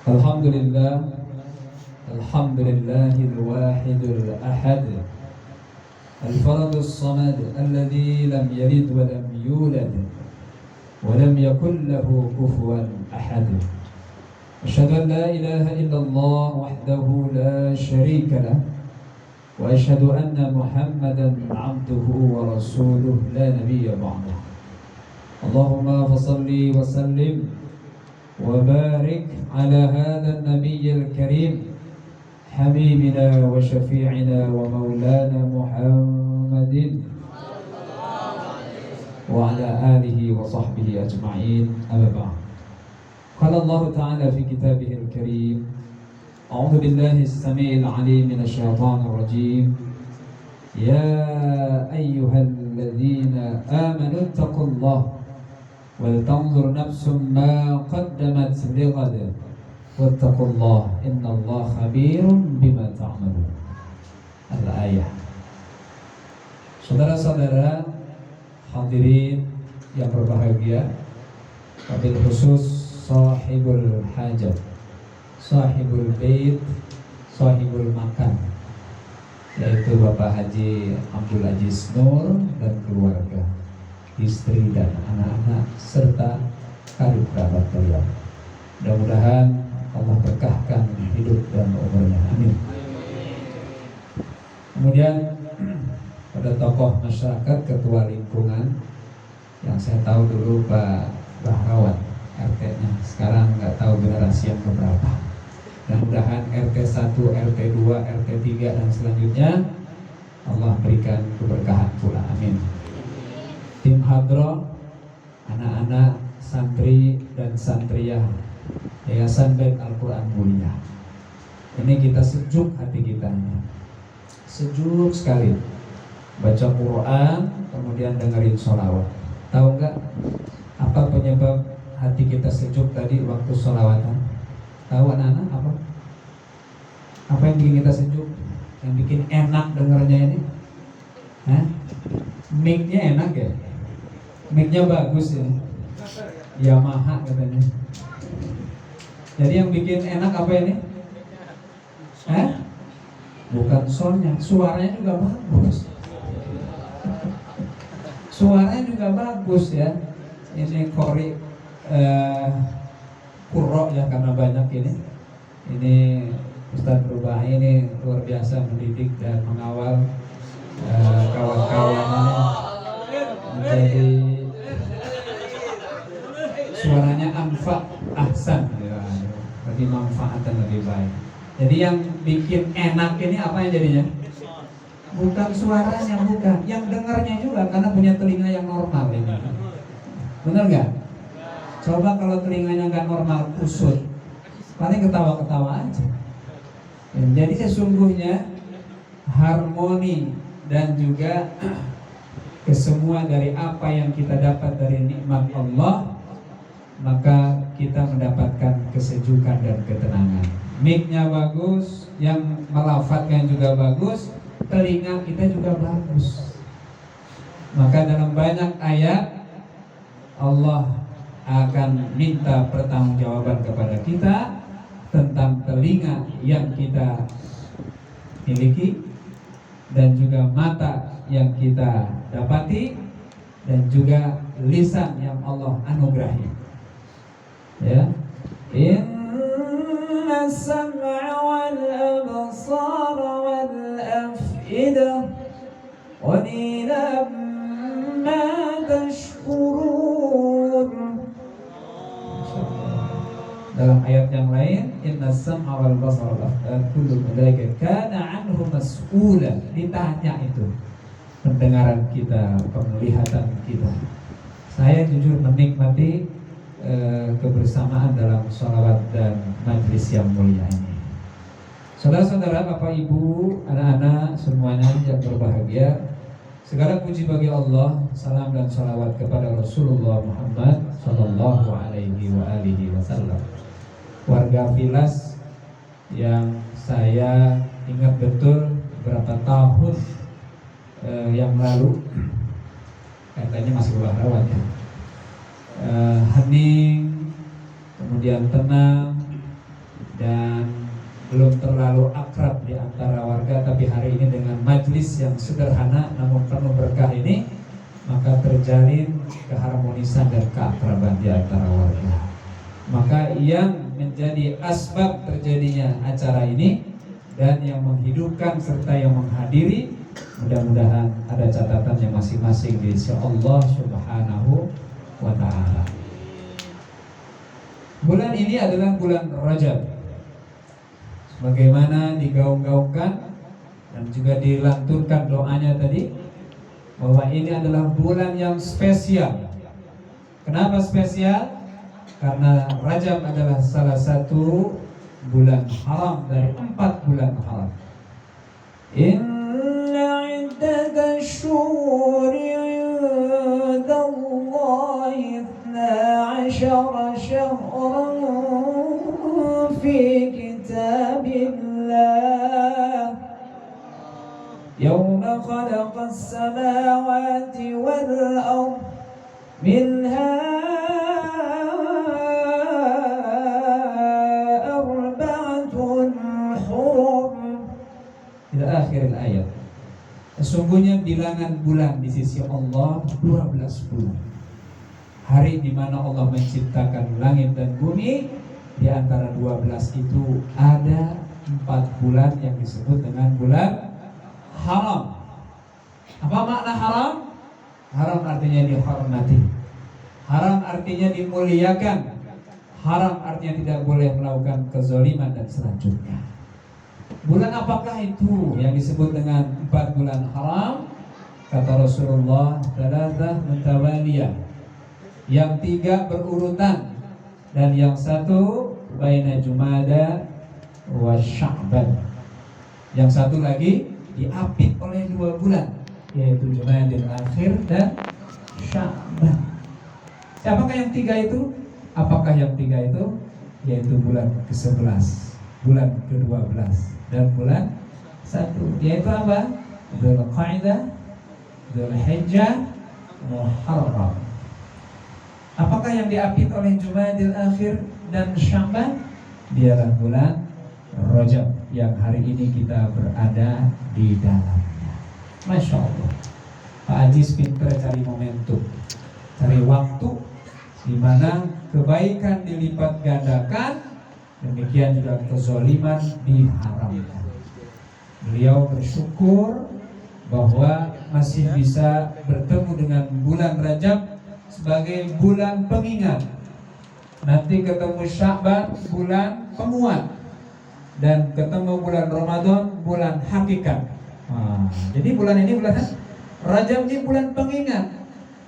Alhamdulillah, Alhamdulillahil wahidul ahad, al-faradus samad, alladzi lam yalid wa lam yulad wa lam yakul lahu kufuwan ahad. Asyhadu an la ilaha illallah wahdahu la syarika lah, wa asyhadu anna Muhammadan abduhu wa rasuluh la nabiyya ba'dah. Allahumma fassalli wa sallim وبارك على هذا النبي الكريم حبيبنا وشفيعنا ومولانا محمد وعلى آله وصحبه أجمعين أما بعد. قال الله تعالى في كتابه الكريم: أعوذ بالله السميع العليم من الشيطان الرجيم. يا أيها الذين آمنوا اتقوا الله ولتنظر نفس ما قدمت لغد واتقوا الله إن الله خبير بما تعملون. Al-ayah. Saudara-saudara hadirin yang berbahagia, wabil khusus sahibul hajat, sahibul bait, sahibul makan, yaitu Bapak Haji Abdul Aziz Nur dan keluarga, istri dan anak-anak serta karib kerabat beliau. Mudah-mudahan Allah berkahkan hidup dan umurnya. Amin. Kemudian pada tokoh masyarakat, ketua lingkungan yang saya tahu dulu Pak Bahrawan RT-nya, sekarang nggak tahu generasi yang keberapa. Mudah-mudahan RT 1, RT 2, RT 3 dan selanjutnya Allah berikan keberkahan pula. Amin. Tim hadroh, anak-anak, santri dan santriyah Yayasan Bait Al-Quran Mulia. Ini kita sejuk hati kita, sejuk sekali baca Quran, kemudian dengerin sholawat. Tahu nggak apa penyebab hati kita sejuk tadi waktu sholawatan? Tahu anak-anak apa? Apa yang bikin kita sejuk? Yang bikin enak dengernya ini? Mic-nya enak ya? Mic-nya bagus ya, Yamaha katanya. Jadi yang bikin enak apa ini? Bukan soundnya, suaranya juga bagus. Suaranya juga bagus ya. Ini kori kurro ya, karena banyak ini. Ini Ustadz Rubahi ini luar biasa mendidik dan mengawal kawan-kawannya menjadi suaranya anfa ahsan ya, bagi manfaat dan lebih baik. Jadi yang bikin enak ini apa yang jadinya? Bukan suaranya, bukan. Yang dengarnya juga, karena punya telinga yang normal ini. Benar nggak? Coba kalau telinganya nggak normal, kusut, paling ketawa-ketawa aja. Jadi sesungguhnya harmoni dan juga kesemua dari apa yang kita dapat dari nikmat Allah, maka kita mendapatkan kesejukan dan ketenangan. Mic-nya bagus, yang melafatkan juga bagus, telinga kita juga bagus. Maka dalam banyak ayat Allah akan minta pertanggungjawaban kepada kita tentang telinga yang kita miliki, dan juga mata yang kita dapati, dan juga lisan yang Allah anugerahi. Ya, inna sam'a wal absara wal af'idah qalilan ma tashkurun. Dalam ayat yang lain, inna sam'a wal basara wal af'ida kullu ulaika kana anhu mas'ula, ditanya itu pendengaran kita, penglihatan kita. Saya jujur menikmati kebersamaan dalam sholawat dan majlis yang mulia ini. Saudara-saudara, Bapak Ibu, anak-anak semuanya yang berbahagia, segala puji bagi Allah, salam dan sholawat kepada Rasulullah Muhammad Sallallahu Alaihi Wasallam. Warga Vilas yang saya ingat betul beberapa tahun yang lalu, katanya masih Bahrawan ya, hening, kemudian tenang, dan belum terlalu akrab di antara warga, tapi hari ini dengan majelis yang sederhana namun penuh berkah ini, maka terjalin keharmonisan dan keakraban di antara warga. Maka yang menjadi asbab terjadinya acara ini dan yang menghidupkan serta yang menghadiri, mudah-mudahan ada catatannya masing-masing di sisi Allah Subhanahu wa ta'ala. Bulan ini adalah bulan Rajab, sebagaimana digaung-gaungkan dan juga dilantunkan doanya tadi, bahwa ini adalah bulan yang spesial. Kenapa spesial? Karena Rajab adalah salah satu bulan haram dari 4 bulan haram. Inna iddatash syuhuri 'indallahi 12 syahran fi kitabillah yawma khalaqas samawati wal ardh minha ila akhir ayat. Sesungguhnya bilangan bulan di sisi Allah 12 bulan. Hari di mana Allah menciptakan langit dan bumi, di antara 12 itu ada 4 bulan yang disebut dengan bulan haram. Apa makna haram? Haram artinya dihormati. Haram artinya dimuliakan. Haram artinya tidak boleh melakukan kezaliman dan selanjutnya. Bulan apakah itu yang disebut dengan 4 bulan haram? Kata Rasulullah, "Thalathah mutawaliyah." Yang 3 berurutan, dan yang 1 baina Jumada wa Sya'ban. Yang 1 lagi diapit oleh 2 bulan, yaitu Jumadil Akhir dan Sya'ban. Siapakah yang 3 itu? Apakah yang 3 itu? Yaitu bulan ke-11, bulan ke-12 dan bulan 1, yaitu apa? Dzulqa'dah, Dzulhijjah, Muharram. Apakah yang diapit oleh Jumadil Akhir dan Sya'ban? Dialah bulan Rajab yang hari ini kita berada di dalamnya. Masya Allah, Pak Aziz pintar cari momentum, cari waktu di mana kebaikan dilipat gandakan, demikian juga kezaliman diharamkan. Beliau bersyukur bahwa masih bisa bertemu dengan bulan Rajab sebagai bulan pengingat. Nanti ketemu Sya'ban, bulan penguat, dan ketemu bulan Ramadan, bulan hakikat. Jadi bulan ini, bulan Rajab ini bulan pengingat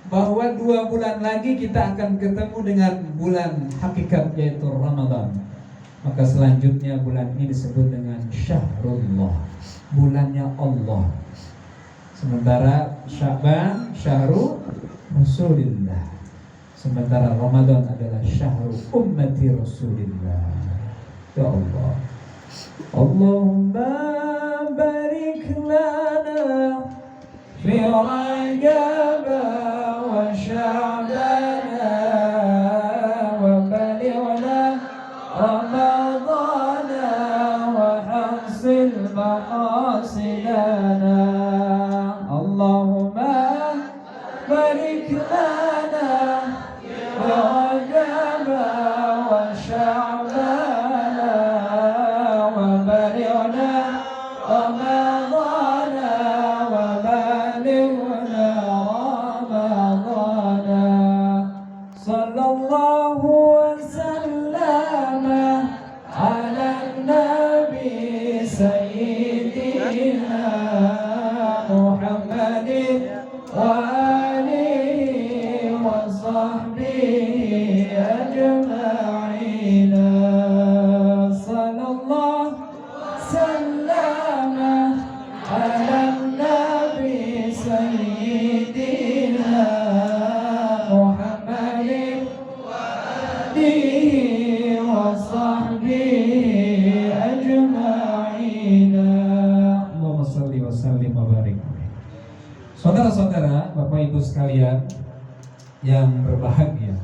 bahwa 2 bulan lagi kita akan ketemu dengan bulan hakikat, yaitu Ramadan. Maka selanjutnya bulan ini disebut dengan Syahrullah, bulannya Allah. Sementara Sya'ban Syahrul Rasulillah, sementara Ramadan adalah Syahrul Ummati Rasulillah. Ya Allah, Allahumma barik lana fi Rajab wa Sya'ban wa balighna Ramadan wa hasil maqasidana. Allahumma barik lana fi Rajab wa Sya'ban wa balighna Ramadan wa balighna Ramadan. Sallallahu wa sallama ala nabi sayyidina Muhammadin wa alihi wa sahbihi ajma'in. Sallallahu sallama ala nabi sayyidina Muhammadin wa alihi wa sahbihi ajma'in. Allahumma salli wa sallim wa barik. Saudara-saudara, Bapak Ibu sekalian yang berbahagia,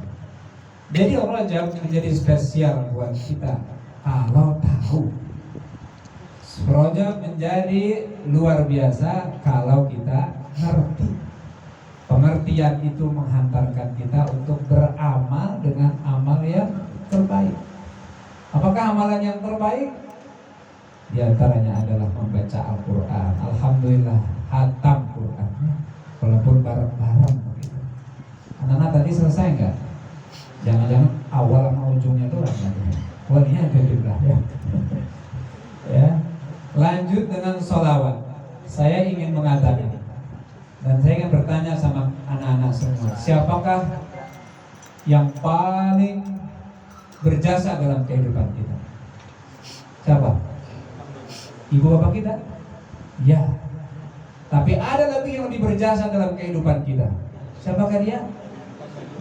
jadi Rajab menjadi spesial buat kita kalau tahu. Rajab menjadi luar biasa kalau kita ngerti. Pengertian itu menghantarkan kita untuk beramal dengan amal yang terbaik. Apakah amalan yang terbaik? Di antaranya adalah membaca Al-Quran. Alhamdulillah hatam Quran, walaupun bareng-bareng begitu. Anak-anak tadi selesai enggak? Jangan-jangan awal sama ujungnya itu orang lain. Waliyadzubillah ya. Ya. Lanjut dengan sholawat. Saya ingin mengatakan, dan saya ingin bertanya sama anak-anak semua, siapakah yang paling berjasa dalam kehidupan kita? Siapa? Ibu bapak kita? Ya. Tapi ada lagi yang lebih berjasa dalam kehidupan kita. Siapakah dia?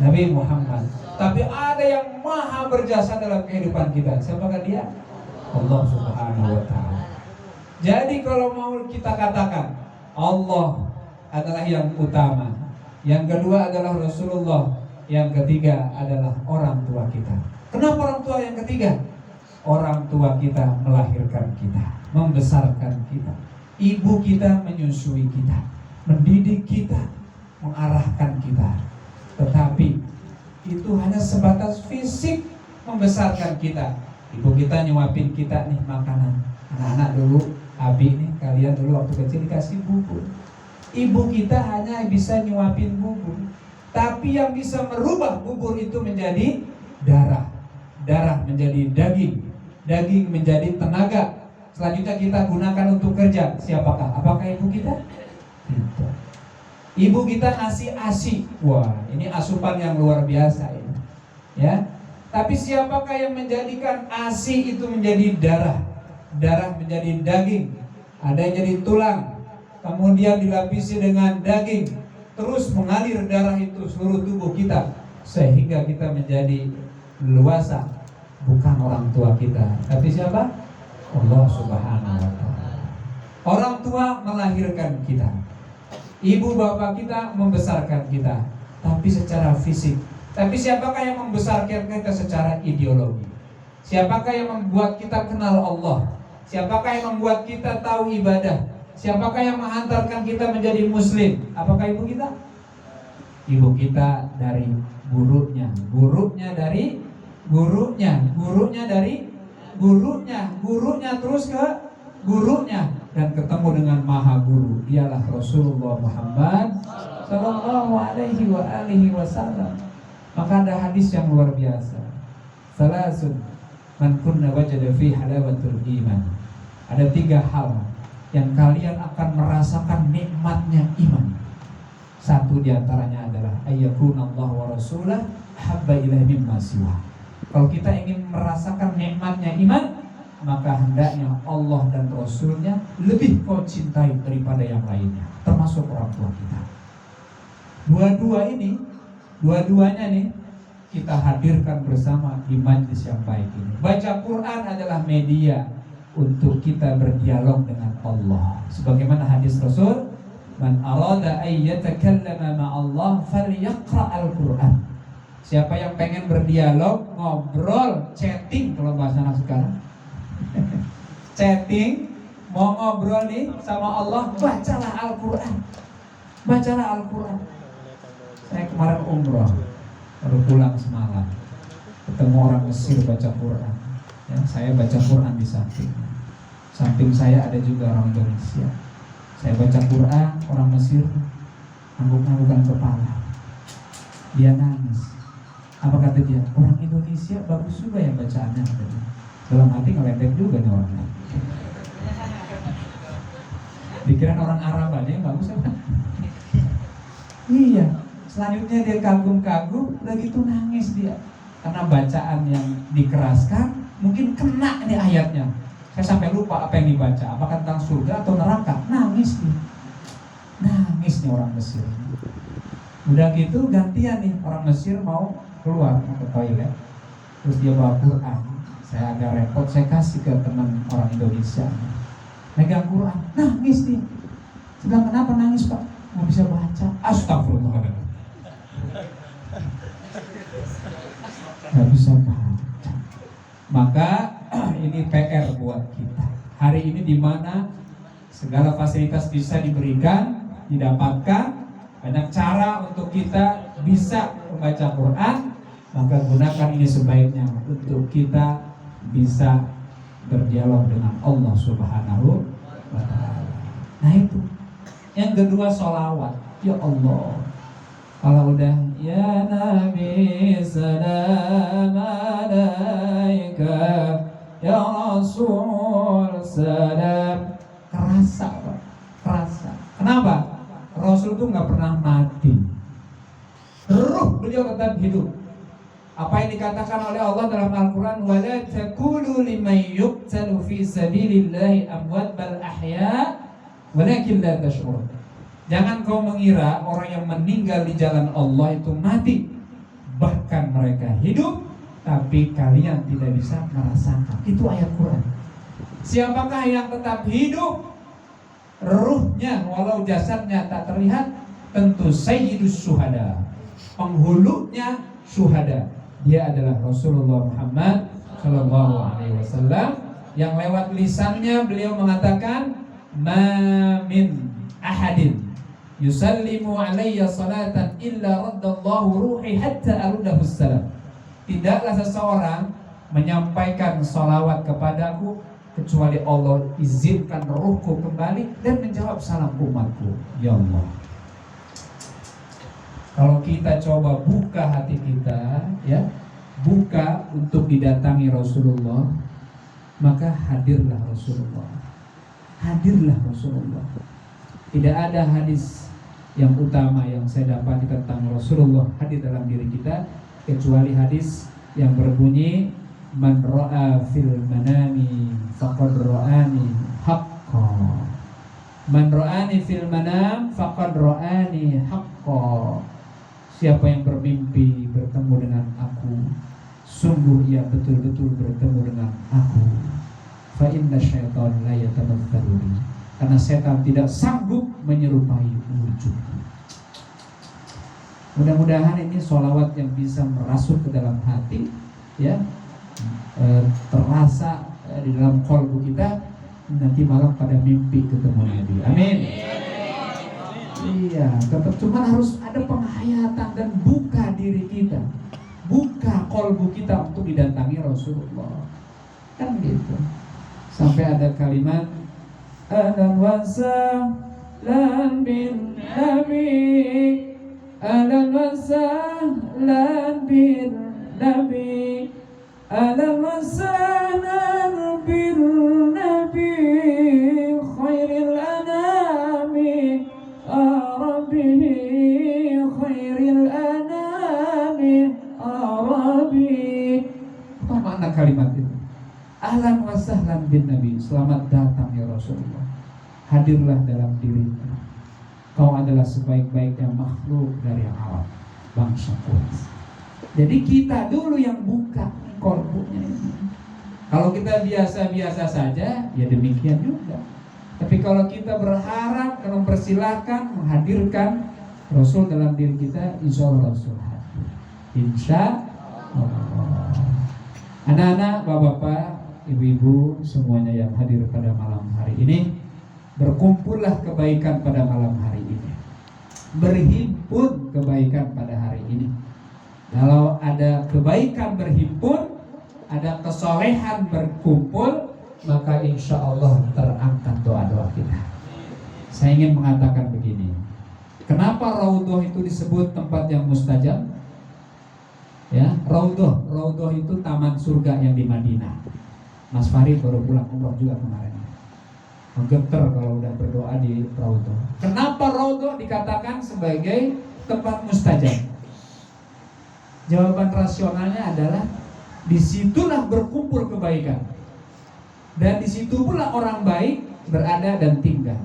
Nabi Muhammad. Tapi ada yang maha berjasa dalam kehidupan kita. Siapakah dia? Allah Subhanahu wa ta'ala. Jadi kalau mau kita katakan Allah adalah yang utama, yang kedua adalah Rasulullah, yang ketiga adalah orang tua kita. Kenapa orang tua yang ketiga? Orang tua kita melahirkan kita, membesarkan kita. Ibu kita menyusui kita, mendidik kita, mengarahkan kita. Tetapi itu hanya sebatas fisik membesarkan kita. Ibu kita nyuapin kita nih makanan. Anak-anak dulu, Abi nih, kalian dulu waktu kecil dikasih bubur. Ibu kita hanya bisa nyuapin bubur. Tapi yang bisa merubah bubur itu menjadi darah. Darah menjadi daging. Daging menjadi tenaga. Selanjutnya kita gunakan untuk kerja. Siapakah? Apakah ibu kita? Tidak. Ibu kita ngasih ASI. Wah, ini asupan yang luar biasa ini. Ya. Tapi siapakah yang menjadikan ASI itu menjadi darah? Darah menjadi daging. Ada yang jadi tulang. Kemudian dilapisi dengan daging. Terus mengalir darah itu seluruh tubuh kita. Sehingga kita menjadi leluasa. Bukan orang tua kita. Tapi siapa? Allah Subhanahu wa ta'ala. Orang tua melahirkan kita. Ibu bapak kita membesarkan kita. Tapi secara fisik. Tapi siapakah yang membesarkan kita secara ideologi? Siapakah yang membuat kita kenal Allah? Siapakah yang membuat kita tahu ibadah? Siapakah yang menghantarkan kita menjadi muslim? Apakah ibu kita? Ibu kita dari gurunya. Gurunya dari gurunya. Gurunya dari gurunya. Gurunya terus ke gurunya. Dan ketemu dengan maha guru. Dialah Rasulullah Muhammad Sallallahu alaihi wa alihi wasallam. Maka ada hadis yang luar biasa. Salasun man kunna wajada fi halawatul iman. Ada 3 hal yang kalian akan merasakan nikmatnya iman. Satu diantaranya adalah ayyakuna Allah wa rasulah habba ilaihi mimma siwa. Kalau kita ingin merasakan nikmatnya iman, maka hendaknya Allah dan Rasulnya lebih kau cintai daripada yang lainnya, termasuk orang tua kita. Dua-duanya nih kita hadirkan bersama di majlis yang baik ini. Baca Quran adalah media untuk kita berdialog dengan Allah. Sebagaimana hadis Rasul, man arada ay yatakallama ma'allah falyaqra al-Quran. Siapa yang pengen berdialog, ngobrol, chatting kalau bahasa anak sekarang. Chatting, mau ngobrol nih sama Allah, bacalah Al-Quran. Bacalah Al-Quran. Saya kemarin umroh, baru pulang semalam, ketemu orang Mesir baca Quran. Ya, saya baca Quran di samping saya ada juga orang Indonesia. Saya baca Quran, orang Mesir angguk-anggukan kepala. Dia nangis. Apa kata dia? Orang Indonesia bagus juga ya bacaannya. Dalam hati ngeledek juga nih orangnya. Pikiran orang Arab aja yang bagus apa? Iya. Selanjutnya dia kagum-kagum, lagi tuh nangis dia. Karena bacaan yang dikeraskan, mungkin kena nih ayatnya. Saya sampai lupa apa yang dibaca, apakah tentang surga atau neraka. Nangis nih. Nangis nih orang Mesir. Udah gitu gantian nih, orang Mesir mau keluar, mau ke toilet. Terus dia bawa Quran. Saya agak repot, saya kasih ke teman orang Indonesia. Megang Quran, nangis nih. Saya bilang, kenapa nangis Pak? Nggak bisa baca. Astagfirullahaladzim. Nggak bisa baca. Maka PR buat kita. Hari ini di mana segala fasilitas bisa diberikan, didapatkan, banyak cara untuk kita bisa membaca Quran, maka gunakan ini sebaiknya untuk kita bisa berdialog dengan Allah Subhanahu wa Ta'ala. Nah itu. Yang kedua sholawat. Ya Allah, kalau udah ya Nabi salam alaika, ya Rasul salam, kerasa Pak, kerasa. Kenapa? Rasul itu nggak pernah mati, ruh beliau tetap hidup. Apa yang dikatakan oleh Allah dalam Al-Quran, wala taqulu liman yuqtalu fi sabilillahi amwat bal ahya walakin la tash'urun. Jangan kau mengira orang yang meninggal di jalan Allah itu mati, bahkan mereka hidup, tapi kalian tidak bisa merasakan. Itu ayat Quran. Siapakah yang tetap hidup? Ruhnya walau jasadnya tak terlihat, tentu sayyidus syuhada, penghulunya syuhada. Dia adalah Rasulullah Muhammad Sallallahu Alaihi Wasallam, yang lewat lisannya beliau mengatakan, ma min ahadin yusallimu alayya salatan illa raddallahu ruhi hatta arudahu salam. Tidaklah seseorang menyampaikan salawat kepadaku kecuali Allah izinkan ruhku kembali dan menjawab salam umatku. Ya Allah, kalau kita coba buka hati kita, ya, buka untuk didatangi Rasulullah, maka hadirlah Rasulullah. Hadirlah Rasulullah. Tidak ada hadis yang utama yang saya dapati tentang Rasulullah hadir dalam diri kita kecuali hadis yang berbunyi, man ra'a fil manami faqad ra'ani haqqan. Man ra'ani fil manam faqad ra'ani haqqan. Siapa yang bermimpi bertemu dengan aku, sungguh ia betul-betul bertemu dengan aku. Fa inna syaitan la yatamatsalu bi. Karena setan tidak sanggup menyerupai wujud. Mudah-mudahan ini sholawat yang bisa merasuk ke dalam hati, ya, terasa di dalam qalbu kita, nanti malam pada mimpi ketemu Nabi. Amin. Iya, tetap cuma harus ada penghayatan dan buka diri kita, buka qalbu kita untuk didatangi Rasulullah. Kan gitu. Sampai ada kalimat ahlan wa sahlan bin nabi, ahlan wa sahlan bin nabi, ahlan wa sahlan bin nabi, khairil anami arabi, khairil anami arabi. Apa makna kalimat itu? Ahlan wa sahlan bin Nabi, selamat datang ya Rasulullah. Hadirlah dalam dirimu. Kau adalah sebaik-baiknya makhluk dari alam, bangsa Quraisy. Jadi kita dulu yang buka qalbunya ini. Kalau kita biasa-biasa saja, ya demikian juga. Tapi kalau kita berharap dan mempersilahkan menghadirkan Rasul dalam diri kita, insya Allah Rasul hadir. Insya Allah. Anak-anak, bapak-bapak, ibu-ibu, semuanya yang hadir pada malam hari ini, berkumpullah kebaikan pada malam hari ini, berhimpun kebaikan pada hari ini. Kalau ada kebaikan berhimpun, ada kesolehan berkumpul, maka insya Allah terangkat doa-doa kita. Saya ingin mengatakan begini, kenapa Raudhah itu disebut tempat yang mustajab? Ya, Raudhah itu taman surga yang di Madinah. Mas Farid baru pulang umroh juga kemarin. Menggetar kalau udah berdoa di Raudhah. Kenapa Raudhah dikatakan sebagai tempat mustajab? Jawaban rasionalnya adalah disitulah berkumpul kebaikan, dan disitu pula orang baik berada dan tinggal.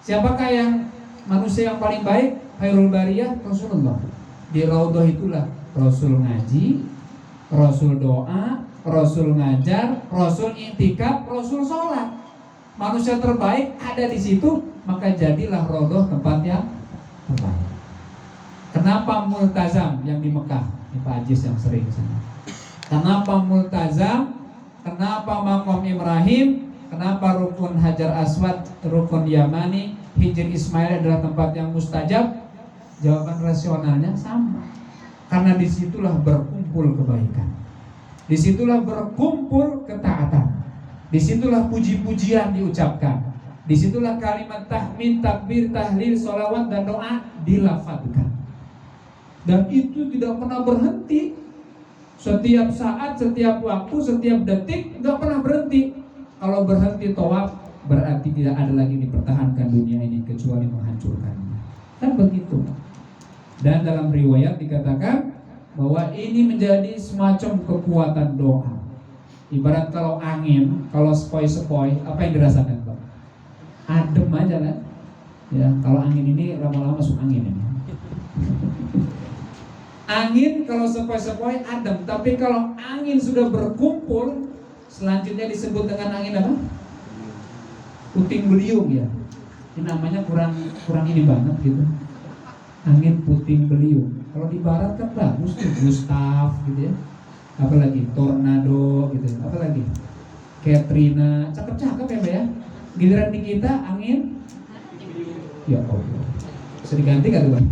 Siapakah yang manusia yang paling baik? Khairul bariyah Rasulullah. Di Raudhah itulah Rasul ngaji, Rasul doa, Rasul ngajar, Rasul i'tikaf, Rasul sholat. Manusia terbaik ada di situ, maka jadilah Raudhah tempat yang terbaik. Kenapa multazam yang di Mekah? Ini Pak Ajis yang sering sana. Kenapa multazam Kenapa Maqam Ibrahim? Kenapa Rukun Hajar Aswad, Rukun Yamani, Hijr Ismail adalah tempat yang mustajab? Jawaban rasionalnya sama. Karena disitulah berkumpul kebaikan, disitulah berkumpul ketaatan, disitulah puji-pujian diucapkan, disitulah kalimat tahmid, takbir, tahlil, sholawat dan doa dilafadzkan. Dan itu tidak pernah berhenti. Setiap saat, setiap waktu, setiap detik nggak pernah berhenti. Kalau berhenti tawaf berarti tidak ada lagi dipertahankan dunia ini kecuali menghancurkannya. Kan begitu. Dan dalam riwayat dikatakan bahwa ini menjadi semacam kekuatan doa. Ibarat kalau angin, kalau sepoi-sepoi, apa yang dirasakan, Pak? Adem aja kan? Ya, kalau angin ini lama-lama masuk angin ini. Angin kalau sepoi-sepoi adem, tapi kalau angin sudah berkumpul, selanjutnya disebut dengan angin apa? Puting beliung ya. Ini namanya kurang ini banget gitu. Angin puting beliung. Kalau di barat kan bagus tuh, Gustav gitu ya. Apalagi tornado gitu. Apalagi Katrina, cakep-cakep ya, Mbak ya. Giliran di kita angin, ya Allah. Bisa diganti gak tuh, Bang?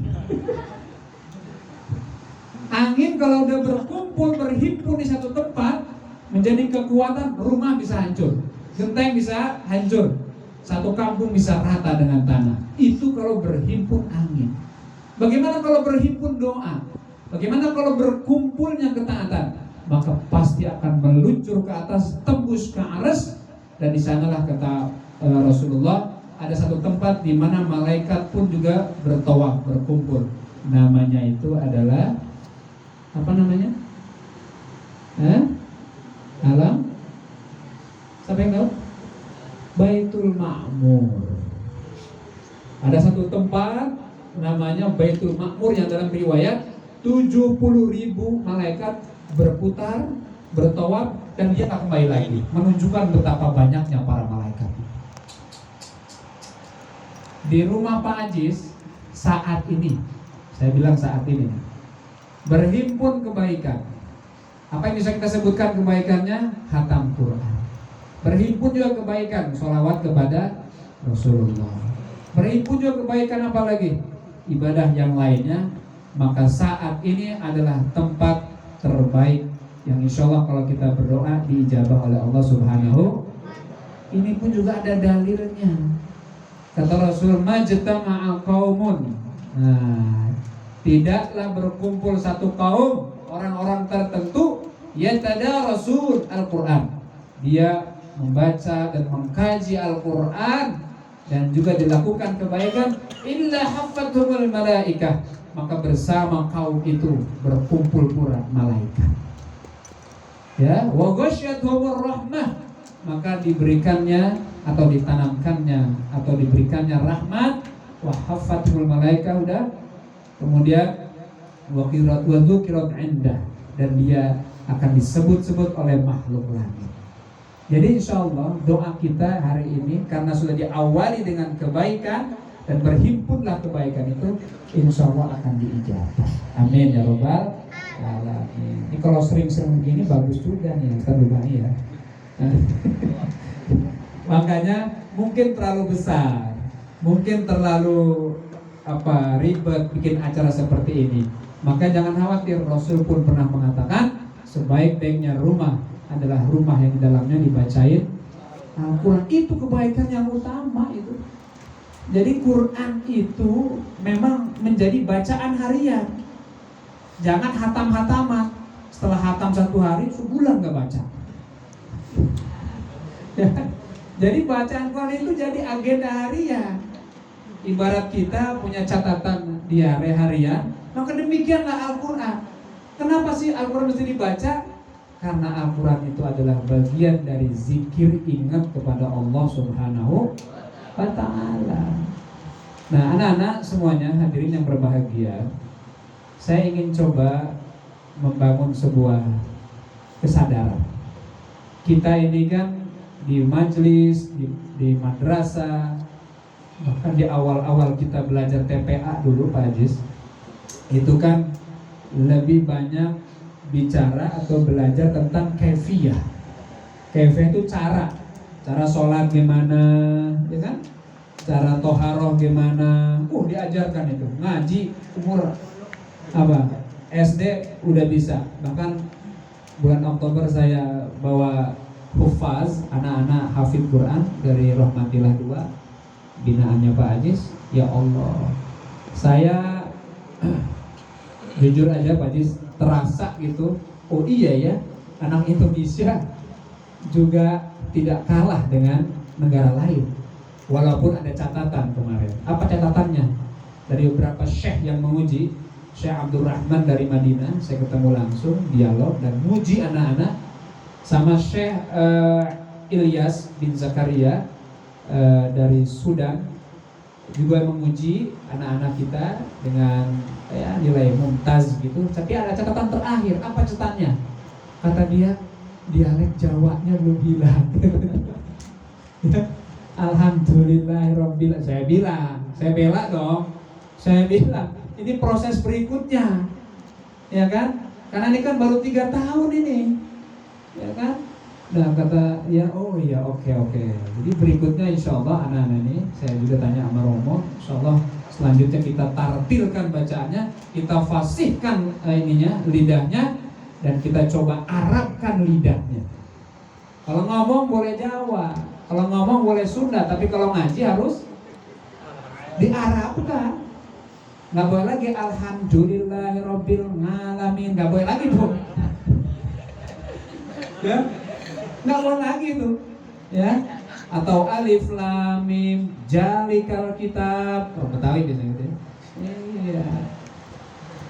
Angin kalau udah berkumpul, berhimpun di satu tempat, menjadi kekuatan, rumah bisa hancur, genteng bisa hancur, satu kampung bisa rata dengan tanah. Itu kalau berhimpun angin. Bagaimana kalau berhimpun doa? Bagaimana kalau berkumpulnya ketaatan? Maka pasti akan meluncur ke atas, tembus ke aras. Dan di sanalah kata Rasulullah, ada satu tempat di mana malaikat pun juga bertawaf, berkumpul. Namanya itu adalah apa namanya? Alam? Siapa yang tahu? Baitul Ma'mur. Ada satu tempat namanya Baitul Ma'mur yang dalam riwayat 70.000 malaikat berputar, bertawaf dan dia tak kembali lagi, menunjukkan betapa banyaknya para malaikat. Di rumah Pak Ajis saat ini, saya bilang saat ini, berhimpun kebaikan. Apa yang bisa kita sebutkan kebaikannya? Khatam Quran. Berhimpun juga kebaikan, sholawat kepada Rasulullah. Berhimpun juga kebaikan apa lagi? Ibadah yang lainnya. Maka saat ini adalah tempat terbaik yang insya Allah kalau kita berdoa diijabah oleh Allah Subhanahu. Ini pun juga ada dalilnya. Kata Rasul, majtama'a qaumun. Nah, tidaklah berkumpul satu kaum orang-orang tertentu yatadarasul Al-Quran. Dia membaca dan mengkaji Al-Quran dan juga dilakukan kebaikan, illa haffathumul malaikah, maka bersama kaum itu berkumpul pula malaikat. Ya, wa ghasyiyatuhumur rahmah, maka diberikannya atau ditanamkannya atau diberikannya rahmat. Wa haffathumul malaikah, udah. Kemudian wa dzukirat indah, dan dia akan disebut-sebut oleh makhluk langit. Jadi insya Allah doa kita hari ini karena sudah diawali dengan kebaikan dan berhimpunlah kebaikan itu, insya Allah akan diijabah. Amin ya robbal alamin. Ini kalau sering-sering begini bagus juga nih Ustaz Lubani ya. Makanya mungkin terlalu besar, mungkin terlalu ribet bikin acara seperti ini. Maka jangan khawatir, Rasul pun pernah mengatakan sebaik-baiknya rumah adalah rumah yang di dalamnya dibacain Al-Quran. Itu kebaikan yang utama itu. Jadi Quran itu memang menjadi bacaan harian. Jangan hatam-hataman. Setelah hatam satu hari, sebulan gak baca. Jadi bacaan Quran itu jadi agenda harian. Ibarat kita punya catatan diare harian, maka demikianlah Al-Quran. Kenapa sih Al-Quran mesti dibaca? Karena Al-Quran itu adalah bagian dari zikir ingat kepada Allah Subhanahu wa ta'ala. Nah anak-anak semuanya, hadirin yang berbahagia, saya ingin coba membangun sebuah kesadaran. Kita ini kan di majelis, di madrasah, bahkan di awal-awal kita belajar TPA dulu Pak Ajis, itu kan lebih banyak bicara atau belajar tentang kaifiyah. Kayfiyah itu cara sholat gimana, ya kan? Cara toharoh gimana? Diajarkan itu. Ngaji umur apa? SD udah bisa. Bahkan bulan Oktober saya bawa hufaz, anak-anak hafid Quran dari Rahmatillah 2 binaannya Pak Ajis. Ya Allah, saya jujur aja Pak Ajis terasa gitu. Oh iya ya, anak Indonesia juga tidak kalah dengan negara lain. Walaupun ada catatan kemarin. Apa catatannya? Dari beberapa syekh yang menguji, Syekh Abdul Rahman dari Madinah, saya ketemu langsung, dialog dan muji anak-anak, sama Syekh Ilyas bin Zakaria dari Sudan, juga menguji anak-anak kita dengan nilai mumtaz gitu. Tapi ada catatan terakhir. Apa catatannya? Kata dia, dialek Jawanya belum hilang. Alhamdulillahirabbil. Saya bela dong. Saya bilang, ini proses berikutnya, ya kan? Karena ini kan baru 3 tahun ini, ya kan? Nah kata ya, oh iya oke. Jadi berikutnya insya Allah anak-anak ini, saya juga tanya sama Romo, insya Allah selanjutnya kita tartilkan bacaannya, kita fasihkan lidahnya, dan kita coba Arabkan lidahnya. Kalau ngomong boleh Jawa, kalau ngomong boleh Sunda, tapi kalau ngaji harus diarabkan. Nggak boleh lagi alhamdulillahirabbil alamin, nggak boleh lagi tuh. Ya, nggak boleh lagi tuh. Ya, atau alif lam mim jalikal kitab. Betawi biasanya gitu. Iya.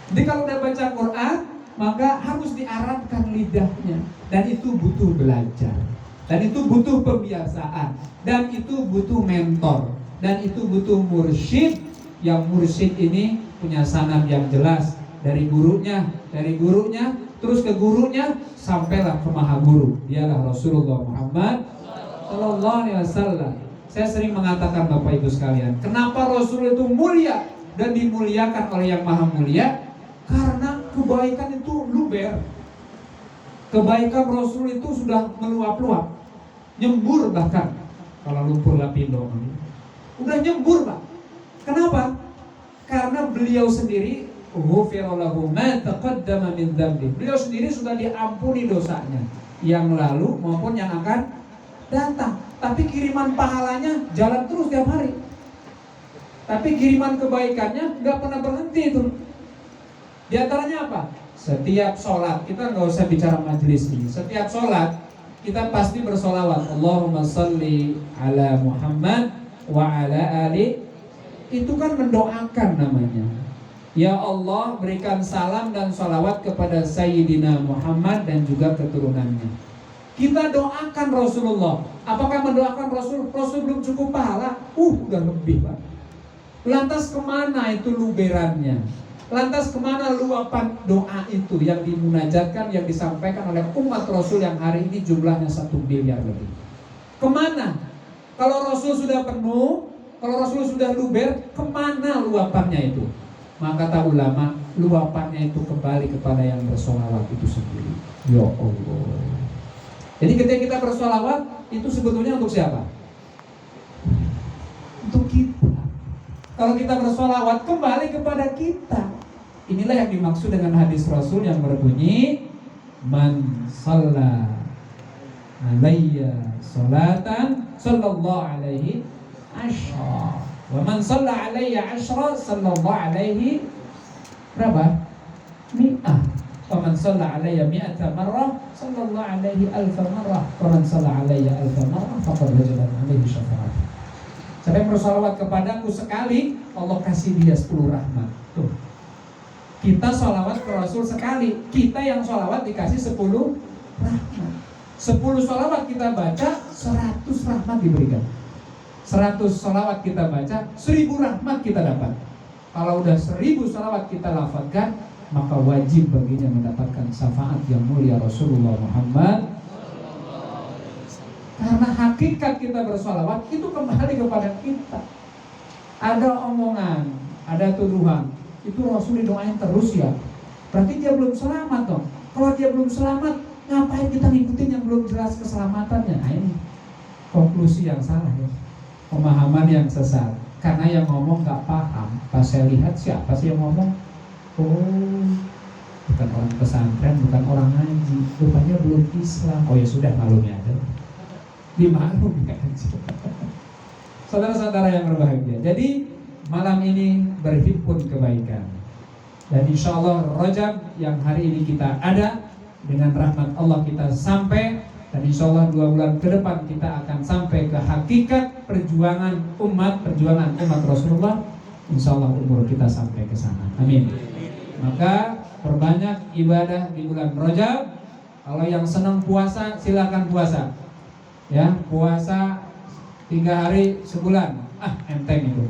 Jadi kalau udah baca Quran, maka harus diarabkan lidahnya, dan itu butuh belajar, dan itu butuh pembiasaan, dan itu butuh mentor, dan itu butuh mursyid. Yang mursyid ini punya sanad yang jelas dari gurunya, terus ke gurunya, sampailah ke maha guru, dialah Rasulullah Muhammad Sallallahu Alaihi Wasallam. Saya sering mengatakan Bapak Ibu sekalian, kenapa Rasul itu mulia dan dimuliakan oleh yang maha mulia? Karena kebaikan itu luber. Kebaikan Rasul itu sudah meluap-luap, nyembur, bahkan kalau lumpur lapindo udah nyembur Pak. Kenapa? Karena beliau sendiri ghufirallahu ma taqaddama min dzambi. Beliau sendiri sudah diampuni dosanya yang lalu maupun yang akan datang. Tapi kiriman pahalanya jalan terus tiap hari. Tapi kiriman kebaikannya nggak pernah berhenti itu. Di antaranya apa? Setiap sholat, kita nggak usah bicara majelis ini. Setiap sholat kita pasti bersolawat. Allahumma salli ala Muhammad wa ala ali. Itu kan mendoakan namanya. Ya Allah, berikan salam dan sholawat kepada Sayyidina Muhammad dan juga keturunannya. Kita doakan Rasulullah. Apakah mendoakan Rasul? Rasul belum cukup pahala? Udah lebih Pak. Lantas kemana itu luberannya? Lantas kemana luapan doa itu yang dimunajatkan, yang disampaikan oleh umat Rasul yang hari ini jumlahnya 1 miliar lebih? Kemana? Kalau Rasul sudah penuh, kalau Rasul sudah luber, kemana luapannya itu? Maka kata ulama, luapannya itu kembali kepada yang bersolawat itu sendiri. Ya Allah. Jadi ketika kita bersolawat, itu sebetulnya untuk siapa? Untuk kita. Kalau kita bersolawat, kembali kepada kita. Inilah yang dimaksud dengan hadis Rasul yang berbunyi, Man shalla alayya salatan sallallahu alaihi asyra, wa man shalla alayya asyra sallallahu alaihi berapa? Mi'ah. Wa man shalla alayya mi'ata marrah sallallahu alaihi alfa marrah, wa man shalla alayya alfa marrah faqad wajabat alaihi syafa'at. Siapa yang bersolawat kepadaku sekali, Allah kasih dia 10 rahmat. Tuh. Kita solawat ke Rasul sekali, kita yang solawat dikasih 10 rahmat. 10 solawat kita baca, 100 rahmat diberikan. 100 solawat kita baca, 1000 rahmat kita dapat. Kalau udah 1000 solawat kita lafazkan, maka wajib baginya mendapatkan syafaat yang mulia Rasulullah Muhammad. Karena hakikat kita bersolawat itu kembali kepada kita. Ada omongan, ada tuduhan, itu Rasul didoain terus ya, berarti dia belum selamat dong. Kalau dia belum selamat, Ngapain kita ngikutin yang belum jelas keselamatannya? Nah ini konklusi yang salah ya. Pemahaman yang sesat. Karena yang ngomong gak paham. Pas saya lihat siapa sih yang ngomong? Oh, bukan orang pesantren, bukan orang ngaji, rupanya belum Islam. Oh ya sudah, maklumi aja. Dimaklumi aja. Saudara-saudara yang berbahagia. Jadi malam ini berhimpun kebaikan. Dan insya Allah Rajab yang hari ini kita ada, dengan rahmat Allah kita sampai. Dan insya Allah 2 bulan ke depan kita akan sampai ke hakikat perjuangan umat Rasulullah. Insya Allah umur kita sampai ke sana. Amin. Maka perbanyak ibadah di bulan Rajab. Kalau yang senang puasa silakan puasa. Ya, puasa 3 hari sebulan. Enteng itu.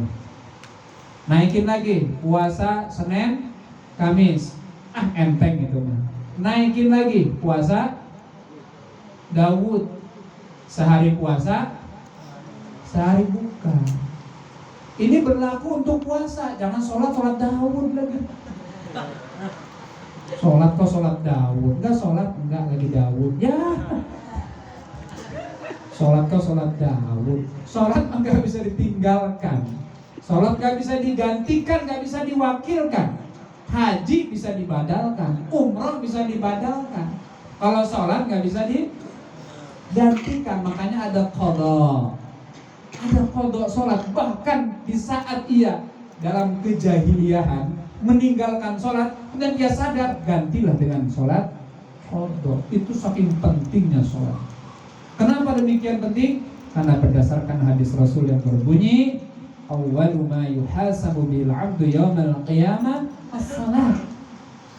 Naikin lagi puasa Senin, Kamis. Enteng itu. Naikin lagi puasa Daud, sehari puasa, sehari buka. Ini berlaku untuk puasa. Jangan sholat Daud lagi. Sholat Daud, enggak lagi Daud. Ya, sholat Daud. Sholat enggak bisa ditinggalkan. Sholat enggak bisa digantikan, enggak bisa diwakilkan. Haji bisa dibadalkan, umroh bisa dibadalkan. Kalau sholat enggak bisa digantikan, makanya ada qadha. Ada qadha sholat. Bahkan di saat ia dalam kejahiliahan meninggalkan sholat dan dia sadar, gantilah dengan sholat qadha. Itu saking pentingnya sholat. Kenapa demikian penting? Karena berdasarkan hadis Rasul yang berbunyi, awwalu ma yuhasabu bil 'abdu yaumal qiyamah as-salat.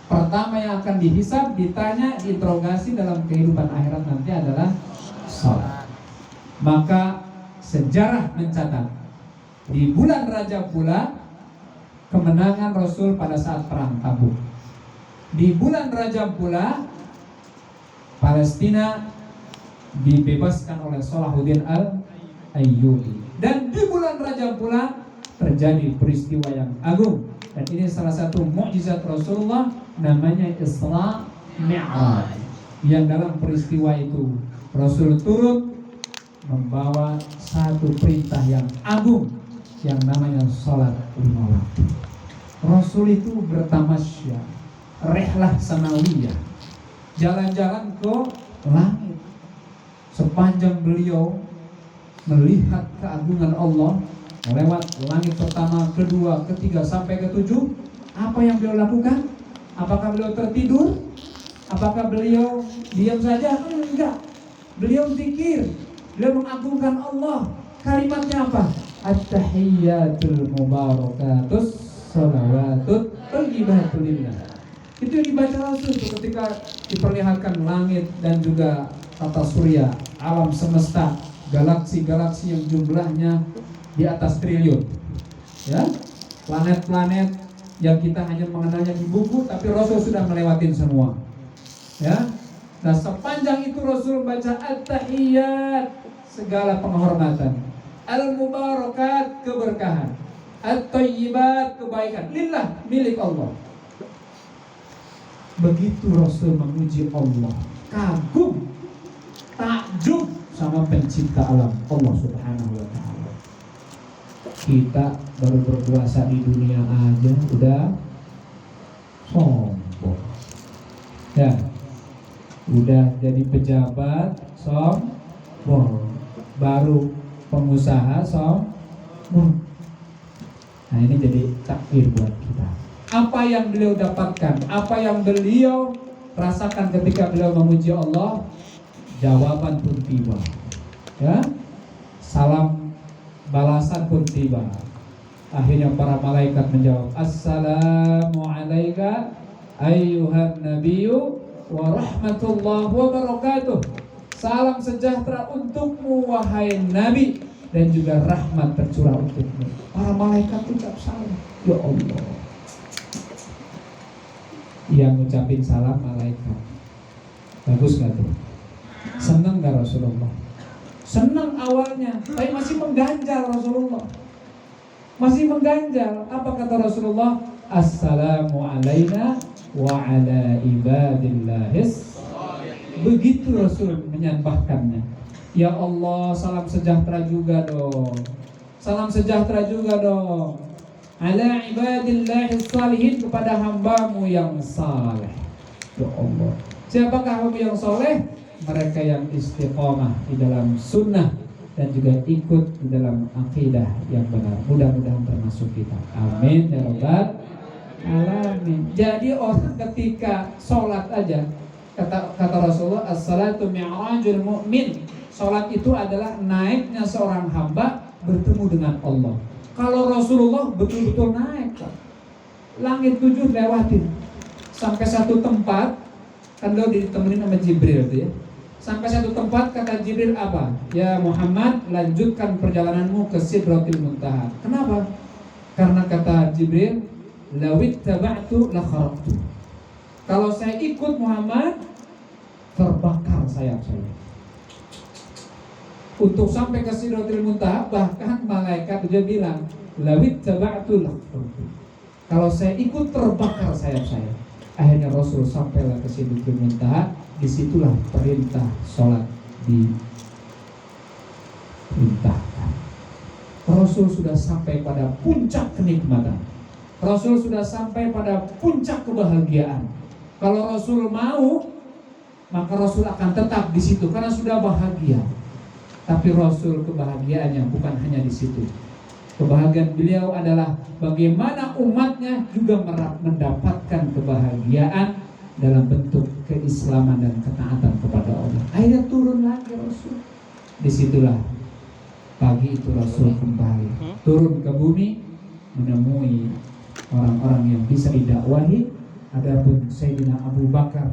Pertama yang akan dihisab, ditanya, diinterogasi dalam kehidupan akhirat nanti adalah salat. Maka sejarah mencatat di bulan Rajab pula kemenangan Rasul pada saat perang Tabuk. Di bulan Rajab pula Palestina dibebaskan oleh Salahuddin Al-Ayyubi. Dan di bulan Rajab pula terjadi peristiwa yang agung. Dan ini salah satu mukjizat Rasulullah, namanya Isra Mi'raj. Yang dalam peristiwa itu Rasul turun membawa satu perintah yang agung yang namanya salat 5 waktu. Rasul itu bertamasya, rihlah samawiyah, jalan-jalan ke langit. Sepanjang beliau melihat keagungan Allah lewat langit pertama, kedua, ketiga sampai ke-7, apa yang beliau lakukan? Apakah beliau tertidur? Apakah beliau diam saja? Enggak. Beliau zikir, beliau mengagungkan Allah. Kalimatnya apa? At-tahiyyatul mubarakatus shalawatut thayyibatul lillah. Itu yang dibaca Rasul ketika diperlihatkan langit dan juga tata surya, alam semesta, galaksi-galaksi yang jumlahnya di atas triliun, ya, planet-planet yang kita hanya mengenalnya di buku, tapi Rasul sudah melewatin semua, ya. Nah, sepanjang itu Rasul baca at-tahiyyat, segala penghormatan, al-mubarakat, keberkahan, at-thayyibat, kebaikan, lillah, milik Allah. Begitu Rasul memuji Allah, kagum, takjub sama pencipta alam, Allah Subhanahu wa ta'ala. Kita baru berpuasa di dunia aja udah sombong, ya, udah jadi pejabat sombong, baru pengusaha sombong. Nah, ini jadi takdir buat kita. Apa yang beliau dapatkan, apa yang beliau rasakan ketika beliau memuji Allah, jawaban pun tiba, ya, salam balasan pun tiba. Akhirnya para malaikat menjawab, assalamu alayka ayyuhan nabiyyu wa rahmatullah wa barakatuh. Salam sejahtera untukmu wahai nabi, dan juga rahmat tercurah untukmu. Para malaikat ucap salam. Ya Allah, yang ngucapin salam malaikat. Bagus gak tuh? Senang gak Rasulullah? Senang awalnya, tapi masih mengganjal Rasulullah. Masih mengganjal. Apa kata Rasulullah? Assalamu alayna wa ala ibadillahis Begitu Rasul menyembahkannya. Ya Allah, salam sejahtera juga dong. Salam sejahtera juga dong ala ibadillahi salihin, kepada hambamu yang saleh. Ya Allah, siapakah hambamu yang saleh? Mereka yang istiqomah di dalam sunnah dan juga ikut di dalam akidah yang benar. Mudah-mudahan termasuk kita. Amin ya rabbal alamin. Jadi orang ketika sholat aja, kata Rasulullah, as-salatu mi'rajul mu'min. Sholat itu adalah naiknya seorang hamba bertemu dengan Allah. Kalau Rasulullah betul-betul naik, Pak. Langit 7 lewatin sampai satu tempat, kan lo ditemenin sama Jibril tuh ya. Sampai satu tempat kata Jibril apa? Ya Muhammad, lanjutkan perjalananmu ke Sidratil Muntaha. Kenapa? Karena kata Jibril, lawit taba'tu la kharaqtu. Kalau saya ikut Muhammad, terbakar sayap saya. Untuk sampai ke Sidratil Muntaha, bahkan malaikat juga bilang, lawit taba'tu la kharaqtu. Kalau saya ikut, terbakar sayap saya. Akhirnya Rasul sampailah ke Sidratil Muntaha. Disitulah perintah sholat diperintahkan. Rasul sudah sampai pada puncak kenikmatan. Rasul sudah sampai pada puncak kebahagiaan. Kalau Rasul mau, maka Rasul akan tetap di situ karena sudah bahagia. Tapi Rasul kebahagiaannya bukan hanya di situ. Kebahagiaan beliau adalah bagaimana umatnya juga mendapatkan kebahagiaan dalam bentuk keislaman dan ketaatan kepada Allah. Akhirnya turun lagi Rasul. Disitulah pagi itu Rasul kembali turun ke bumi, menemui orang-orang yang bisa didakwahi. Adapun Sayyidina Abu Bakar,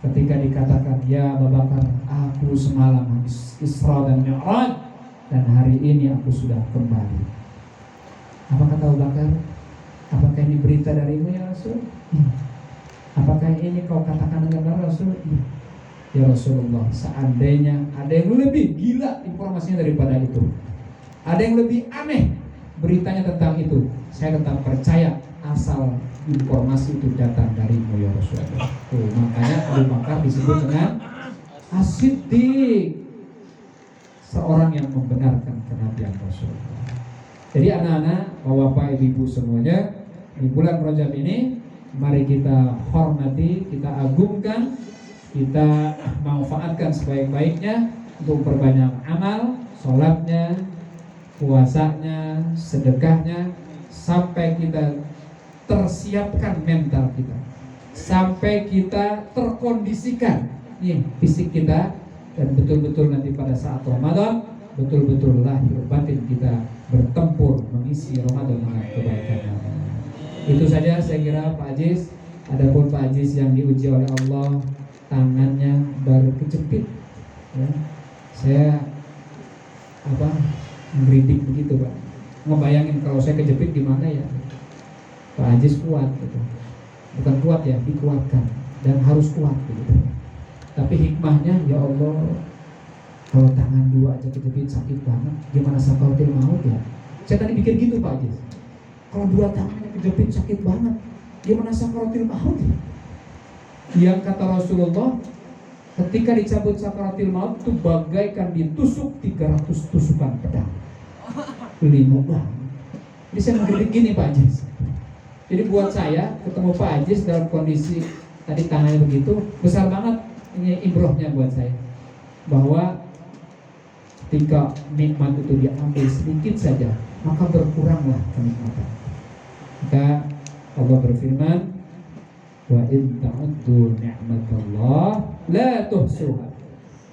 ketika dikatakan, ya Abu Bakar, aku semalam habis Isra dan Mi'raj dan hari ini aku sudah kembali. Apa kata Abu Bakar? Apakah ini berita darimu ya Rasul? Apakah ini kau katakan dengan Rasul? Ya Rasulullah, seandainya ada yang lebih gila informasinya daripada itu, ada yang lebih aneh beritanya tentang itu, saya tetap percaya asal informasi itu datang darimu ya Rasulullah. Makanya Abu Bakar disebut dengan As-Siddiq, seorang yang membenarkan kenabian Rasulullah. Jadi anak-anak, bapak ibu semuanya, di bulan Rajab ini mari kita hormati, kita agungkan, kita manfaatkan sebaik-baiknya untuk perbanyak amal, sholatnya, puasanya, sedekahnya, sampai kita tersiapkan mental kita, sampai kita terkondisikan fisik kita, dan betul-betul nanti pada saat Ramadan betul-betul lahir batin kita bertempur mengisi Ramadan dengan kebaikan. Itu saja saya kira Pak Aziz. Adapun Pak Aziz yang diuji oleh Allah, tangannya baru kejepit ya. Saya ngeridik begitu Pak, ngebayangin kalau saya kejepit gimana ya. Pak Aziz kuat gitu. Bukan kuat ya, dikuatkan dan harus kuat gitu. Tapi hikmahnya, ya Allah, kalau tangan dua aja kejepit sakit banget, gimana sakaratul maut ya. Saya tadi pikir gitu Pak Aziz, kalau dua tangannya kejepit sakit banget, gimana sakaratul maut ya. Yang kata Rasulullah, ketika dicabut sakaratul maut itu bagaikan ditusuk 300 tusukan pedang. Linu banget. Jadi saya mengkritik gini Pak Aziz. Jadi buat saya ketemu Pak Aziz dalam kondisi tadi tangannya begitu, besar banget ini ibrohnya buat saya, bahwa ketika nikmat itu diambil sedikit saja, maka berkuranglah kenikmatan. Maka Allah berfirman, wa in ta'uddu ni'matallah la tuhsuha.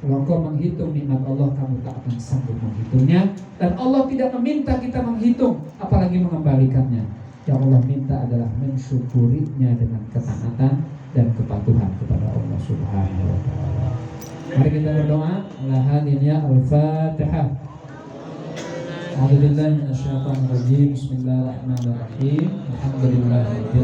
Kalau kau menghitung nikmat Allah, kamu tak akan sanggup menghitungnya. Dan Allah tidak meminta kita menghitung, apalagi mengembalikannya. Yang Allah minta adalah mensyukurinya dengan ketaatan dan kepatuhan kepada Allah Subhanahu wa ta'ala. Mari kita berdoa. Al-Fatihah. A'udzu billahi minasyaitonir rajim. Bismillahirrahmanirrahim. Alhamdulillah.